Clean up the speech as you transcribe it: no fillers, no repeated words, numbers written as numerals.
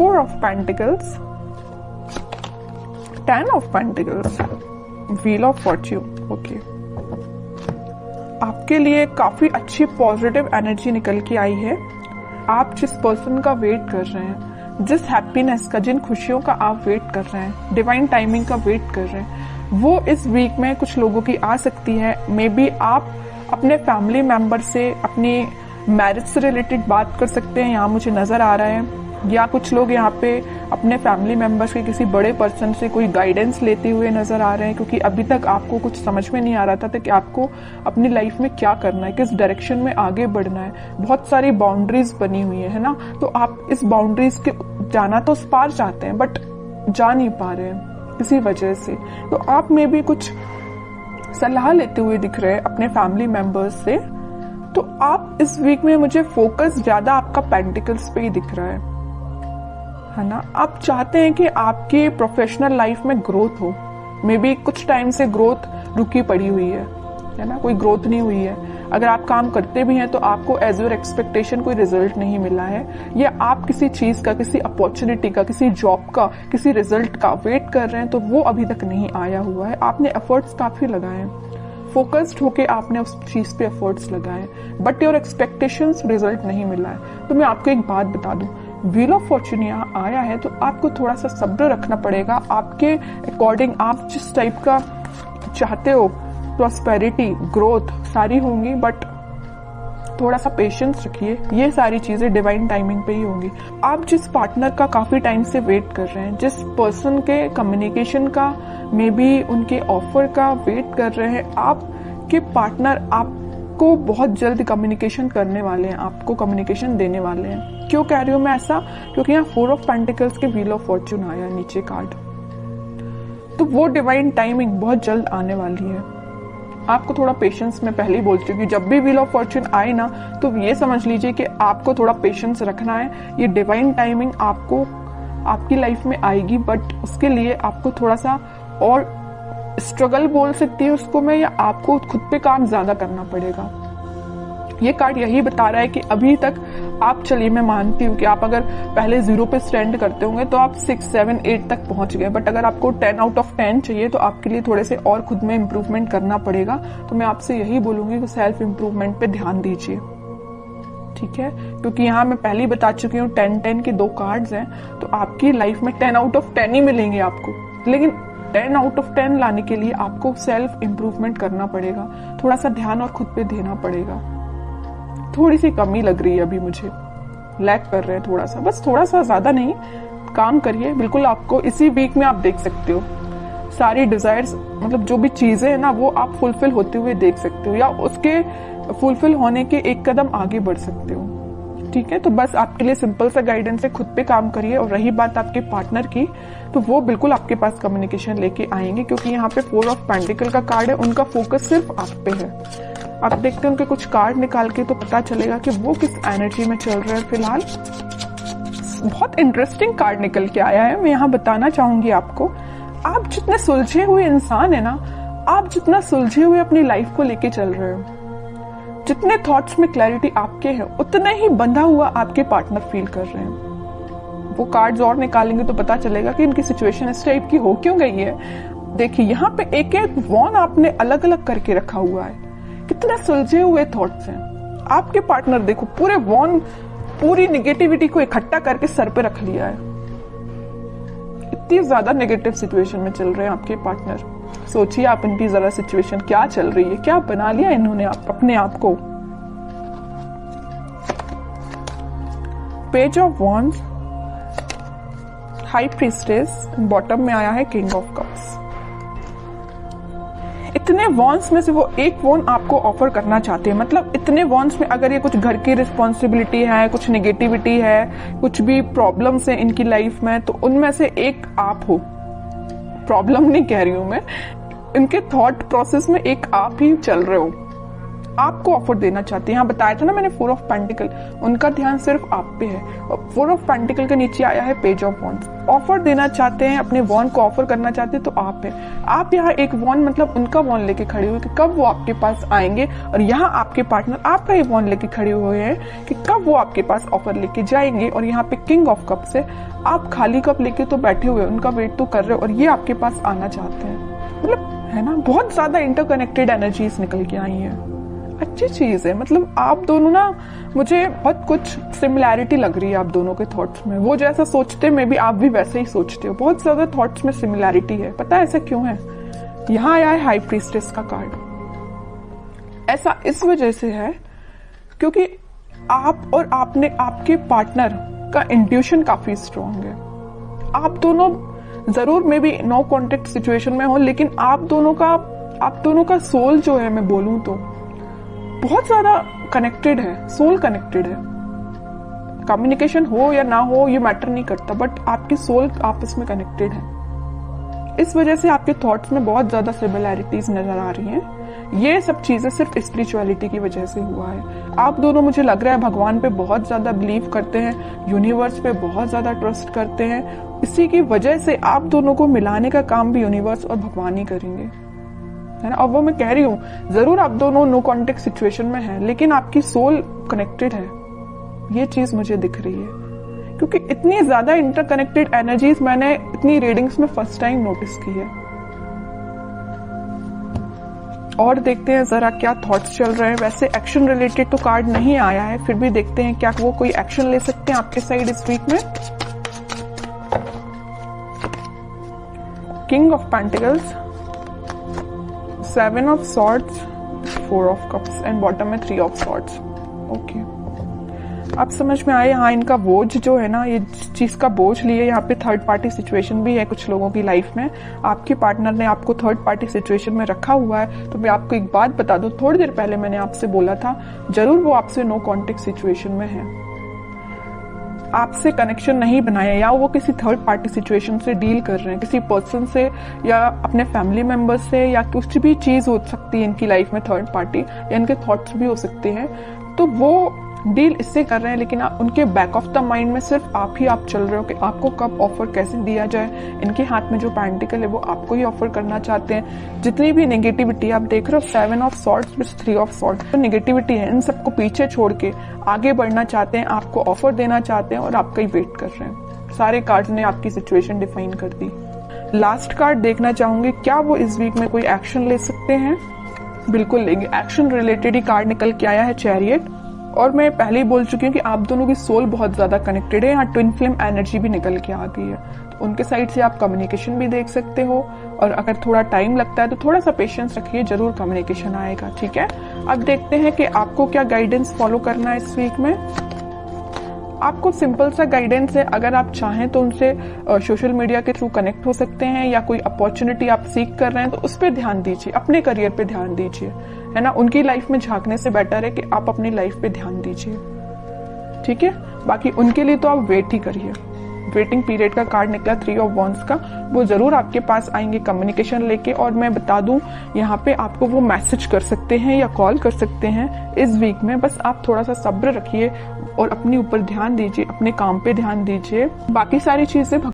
4 of pentacles, 10 of pentacles, wheel of Fortune. Okay, आपके लिए काफी अच्छी पॉजिटिव एनर्जी निकल के आई है। आप जिस पर्सन का वेट कर रहे हैं, जिस हैप्पीनेस का, जिन खुशियों का आप वेट कर रहे हैं, डिवाइन टाइमिंग का वेट कर रहे हैं, वो इस वीक में कुछ लोगों की आ सकती है। मे बी आप अपने फैमिली मेंबर से अपनी मैरिज से रिलेटेड बात कर सकते हैं, यहाँ मुझे नजर आ रहा है। या कुछ लोग यहाँ पे अपने फैमिली मेंबर्स के किसी बड़े पर्सन से कोई गाइडेंस लेते हुए नजर आ रहे हैं, क्योंकि अभी तक आपको कुछ समझ में नहीं आ रहा था कि आपको अपनी लाइफ में क्या करना है, किस डायरेक्शन में आगे बढ़ना है। बहुत सारी बाउंड्रीज बनी हुई है ना, तो आप इस बाउंड्रीज के जाना तो उस पार चाहते हैं, बट जा नहीं पा रहे हैं किसी वजह से। तो आप में भी कुछ सलाह लेते हुए दिख रहे हैं अपने फैमिली मेंबर्स से। तो आप इस वीक में, मुझे फोकस ज्यादा आपका पेंटिकल्स पे ही दिख रहा है ना। आप चाहते हैं कि आपकी प्रोफेशनल लाइफ में ग्रोथ हो। मे बी कुछ टाइम से ग्रोथ रुकी पड़ी हुई है ना, कोई ग्रोथ नहीं हुई है। अगर आप काम करते भी हैं तो आपको एज योर एक्सपेक्टेशन कोई रिजल्ट नहीं मिला है, या आप किसी चीज का, किसी अपॉर्चुनिटी का, किसी जॉब का, किसी रिजल्ट का वेट कर रहे हैं तो वो अभी तक नहीं आया हुआ है। आपने एफर्ट्स काफी लगाए हैं, फोकस्ड होके आपने उस चीज पे एफर्ट्स लगाए, बट योर एक्सपेक्टेशंस रिजल्ट नहीं मिला है। तो मैं आपको एक बात बता दूं, व्हील ऑफ फॉर्च्यून यहाँ आया है तो आपको थोड़ा सा सब्र रखना पड़ेगा। आपके अकॉर्डिंग आप जिस टाइप का चाहते हो, प्रॉस्पेरिटी, ग्रोथ सारी होंगी, बट थोड़ा सा पेशेंस रखिए। ये सारी चीजें डिवाइन टाइमिंग पे ही होंगी। आप जिस पार्टनर का काफी टाइम से वेट कर रहे हैं, जिस पर्सन के कम्युनिकेशन का, मे बी उनके ऑफर का वेट कर रहे हैं, आपके पार्टनर आपको बहुत जल्द कम्युनिकेशन करने वाले हैं, आपको कम्युनिकेशन देने वाले हैं। क्यों कह रही हूं मैं ऐसा? क्योंकि यहाँ 4 ऑफ पेंटिकल्स के व्हील ऑफ फॉर्च्यून आया नीचे कार्ड, तो वो डिवाइन टाइमिंग बहुत जल्द आने वाली है। आपको थोड़ा पेशेंस, मैं पहले ही बोल चुकी हूँ, जब भी व्हील ऑफ फॉर्च्यून आए ना तो ये समझ लीजिए कि आपको थोड़ा पेशेंस रखना है। ये डिवाइन टाइमिंग आपको आपकी लाइफ में आएगी, बट उसके लिए आपको थोड़ा सा और स्ट्रगल बोल सकती है उसको मैं, या आपको खुद पे काम ज्यादा करना पड़ेगा। ये कार्ड यही बता रहा है कि अभी तक आप, चलिए मैं मानती हूँ कि आप अगर पहले 0 पे स्टैंड करते होंगे तो आप 6, 7, 8 तक पहुंच गए, बट अगर आपको 10 आउट ऑफ 10 चाहिए तो आपके लिए थोड़े से और खुद में इम्प्रूवमेंट करना पड़ेगा। तो मैं आपसे यही बोलूंगी कि सेल्फ इम्प्रूवमेंट पे ध्यान दीजिए, ठीक है? क्योंकि यहाँ मैं पहले ही बता चुकी हूँ 10-10 के 2 कार्ड्स हैं, तो आपकी लाइफ में 10 आउट ऑफ 10 ही मिलेंगे आपको, लेकिन 10 आउट ऑफ 10 लाने के लिए आपको सेल्फ इम्प्रूवमेंट करना पड़ेगा, थोड़ा सा ध्यान और खुद पे देना पड़ेगा। थोड़ी सी कमी लग रही है अभी, मुझे लैक कर रहे हैं थोड़ा सा, बस थोड़ा सा, ज्यादा नहीं। काम करिए, बिल्कुल आपको इसी वीक में आप देख सकते हो सारी डिजायर्स, मतलब जो भी चीजें है ना वो आप फुलफिल होते हुए देख सकते हो, या उसके फुलफिल होने के एक कदम आगे बढ़ सकते हो, ठीक है? तो बस आपके लिए सिंपल सा गाइडेंस है, खुद पे काम करिए। और रही बात आपके पार्टनर की, तो वो बिल्कुल आपके पास कम्युनिकेशन लेके आएंगे, क्योंकि यहाँ पे 4 ऑफ पेंटिकल का कार्ड है, उनका फोकस सिर्फ आप पे है। आप देखते हैं उनके कुछ कार्ड निकाल के तो पता चलेगा कि वो किस एनर्जी में चल रहे हैं फिलहाल। बहुत इंटरेस्टिंग कार्ड निकल के आया है, मैं यहाँ बताना चाहूंगी आपको। आप जितने सुलझे हुए इंसान है ना, आप जितना सुलझे हुए अपनी लाइफ को लेके चल रहे हो, जितने थॉट्स में क्लैरिटी आपके हैं, उतना ही बंधा हुआ आपके पार्टनर फील कर रहे हैं। वो कार्ड्स और निकालेंगे तो पता चलेगा कि इनकी सिचुएशन इस टाइप की हो क्यों गई है। देखिए यहाँ पे एक एक वॉन आपने अलग अलग करके रखा हुआ है, कितने सुलझे हुए थॉट्स हैं। आपके पार्टनर देखो पूरे वॉन, पूरी निगेटिविटी को इकट्ठा करके सर पे रख लिया है। इतनी ज्यादा नेगेटिव सिचुएशन में चल रहे हैं आपके पार्टनर। सोचिए आप इनकी जरा सिचुएशन क्या चल रही है, क्या बना लिया इन्होंने अपने आप को। Page of wands, high priestess, bottom में आया है किंग ऑफ कप्स। इतने वॉन्स में से वो एक वॉन आपको ऑफर करना चाहते हैं, मतलब इतने वॉन्स में अगर ये कुछ घर की रिस्पॉन्सिबिलिटी है, कुछ नेगेटिविटी है, कुछ भी प्रॉब्लम्स है इनकी लाइफ में, तो उनमें से एक आप हो। प्रॉब्लम नहीं कह रही हूं मैं, इनके थॉट प्रोसेस में एक आप ही चल रहे हो, आपको ऑफर देना चाहते हैं। यहाँ बताया था ना मैंने 4 ऑफ पेंटिकल, उनका ध्यान सिर्फ आप पे है। और 4 ऑफ पेंटिकल के नीचे आया है पेज ऑफ वॉन्ड्स। ऑफर देना चाहते हैं, अपने वॉन्ड को ऑफर करना चाहते हैं तो आप है। आप यहाँ एक वॉन्ड मतलब उनका वॉन्ड लेके खड़े हुए कि कब वो आपके पास आएंगे, और यहाँ आपके पार्टनर आपका ही वॉन्ड लेके खड़े हुए हैं कि कब वो आपके पास ऑफर लेके जाएंगे। और यहाँ पे किंग ऑफ कप्स है, आप खाली कप लेके तो बैठे हुए, उनका वेट तो कर रहे हो और ये आपके पास आना चाहते हैं। मतलब है ना, बहुत ज्यादा इंटरकनेक्टेड एनर्जीज निकल के आई है। अच्छी चीज है। मतलब आप दोनों ना, मुझे बहुत कुछ सिमिलैरिटी लग रही है आप दोनों के थॉट्स में। वो जैसा सोचते में भी आप भी वैसे ही सोचते हो। बहुत ज्यादा थॉट्स में सिमिलैरिटी है। पता है ऐसा क्यों है? यहाँ आया है हाई प्रीस्टेस का कार्ड। ऐसा इस वजह से है क्योंकि आप और आपके पार्टनर का इंट्यूशन काफी स्ट्रांग है। आप दोनों जरूर में भी नो कॉन्टेक्ट सिचुएशन में हो, लेकिन आप दोनों का सोल जो है, मैं बोलूं तो बहुत ज्यादा कनेक्टेड है। सोल कनेक्टेड है। कम्युनिकेशन हो या ना हो ये मैटर नहीं करता, बट आपकी सोल आपस में कनेक्टेड है। इस वजह से आपके थॉट्स में बहुत ज्यादा सिमिलैरिटीज नजर आ रही हैं। ये सब चीजें सिर्फ स्पिरिचुअलिटी की वजह से हुआ है। आप दोनों, मुझे लग रहा है, भगवान पे बहुत ज्यादा बिलीव करते हैं, यूनिवर्स पे बहुत ज्यादा ट्रस्ट करते हैं। इसी की वजह से आप दोनों को मिलाने का काम भी यूनिवर्स और भगवान ही करेंगे, है ना। और वो मैं कह रही हूँ, जरूर आप दोनों नो कॉन्टेक्ट सिचुएशन में हैं, लेकिन आपकी सोल कनेक्टेड है। ये चीज मुझे दिख रही है क्योंकि इतनी ज्यादा इंटरकनेक्टेड एनर्जीज मैंने इतनी रीडिंग्स में फर्स्ट टाइम नोटिस की है। और देखते हैं जरा क्या थॉट्स चल रहे हैं। वैसे एक्शन रिलेटेड तो कार्ड नहीं आया है, फिर भी देखते हैं क्या वो कोई एक्शन ले सकते हैं आपके साइड इस वीक में। King of pentacles, 7 of swords, 4 of cups and bottom में 3 ऑफ सॉर्ड्स। ओके, अब समझ में आए। हाँ, इनका बोझ जो है ना, ये चीज का बोझ लिए, यहाँ पे थर्ड पार्टी सिचुएशन भी है कुछ लोगों की लाइफ में। आपके पार्टनर ने आपको थर्ड पार्टी सिचुएशन में रखा हुआ है। तो मैं आपको एक बात बता दूं, थोड़ी देर पहले मैंने आपसे बोला था, जरूर वो आपसे नो कॉन्टेक्ट सिचुएशन में है, आपसे कनेक्शन नहीं बनाया, या वो किसी थर्ड पार्टी सिचुएशन से डील कर रहे हैं, किसी पर्सन से या अपने फैमिली मेंबर्स से, या कुछ भी चीज हो सकती है इनकी लाइफ में थर्ड पार्टी, या इनके थॉट्स भी हो सकते हैं। तो वो डील इससे कर रहे हैं, लेकिन उनके बैक ऑफ द माइंड में सिर्फ आप चल रहे हो कि आपको कब ऑफर कैसे दिया जाए। इनके हाथ में जो पेंटिकल है वो आपको ही ऑफर करना चाहते हैं। जितनी भी नेगेटिविटी आप देख रहे हो, 7 of swords with 3 of swords, तो नेगेटिविटी है, इन सबको पीछे छोड़ के आगे बढ़ना चाहते हैं, आपको ऑफर देना चाहते हैं और आपका ही वेट कर रहे हैं। सारे कार्ड्स ने आपकी सिचुएशन डिफाइन कर दी। लास्ट कार्ड देखना चाहूंगी, क्या वो इस वीक में कोई एक्शन ले सकते हैं? बिल्कुल लेंगे। एक्शन रिलेटेड ही कार्ड निकल के आया है, चैरियट। और मैं पहले ही बोल चुकी हूँ कि आप दोनों की सोल बहुत ज्यादा कनेक्टेड है। यहाँ ट्विन फ्लेम एनर्जी भी निकल के आ गई है, तो उनके साइड से आप कम्युनिकेशन भी देख सकते हो। और अगर थोड़ा टाइम लगता है तो थोड़ा सा पेशेंस रखिए, जरूर कम्युनिकेशन आएगा। ठीक है, अब देखते हैं कि आपको क्या गाइडेंस फॉलो करना है इस वीक में। आपको सिंपल सा गाइडेंस है। अगर आप चाहें तो उनसे सोशल मीडिया के थ्रू कनेक्ट हो सकते हैं, या कोई अपॉर्चुनिटी आप सीख कर रहे हैं तो उस पर ध्यान दीजिए, अपने करियर पे ध्यान दीजिए, है ना। उनकी लाइफ में झांकने से बेटर है कि आप अपनी लाइफ पे ध्यान दीजिए। ठीक है, बाकी उनके लिए तो आप वेट ही करिए। वेटिंग पीरियड का कार्ड निकला 3 ऑफ वॉन्ड्स का, वो जरूर आपके पास आएंगे कम्युनिकेशन लेके। और मैं बता दूं, यहाँ पे आपको वो मैसेज कर सकते हैं या कॉल कर सकते हैं इस वीक में। बस आप थोड़ा सा सब्र रखिए और अपने ऊपर ध्यान दीजिए, अपने काम पे ध्यान दीजिए। बाकी सारी चीजें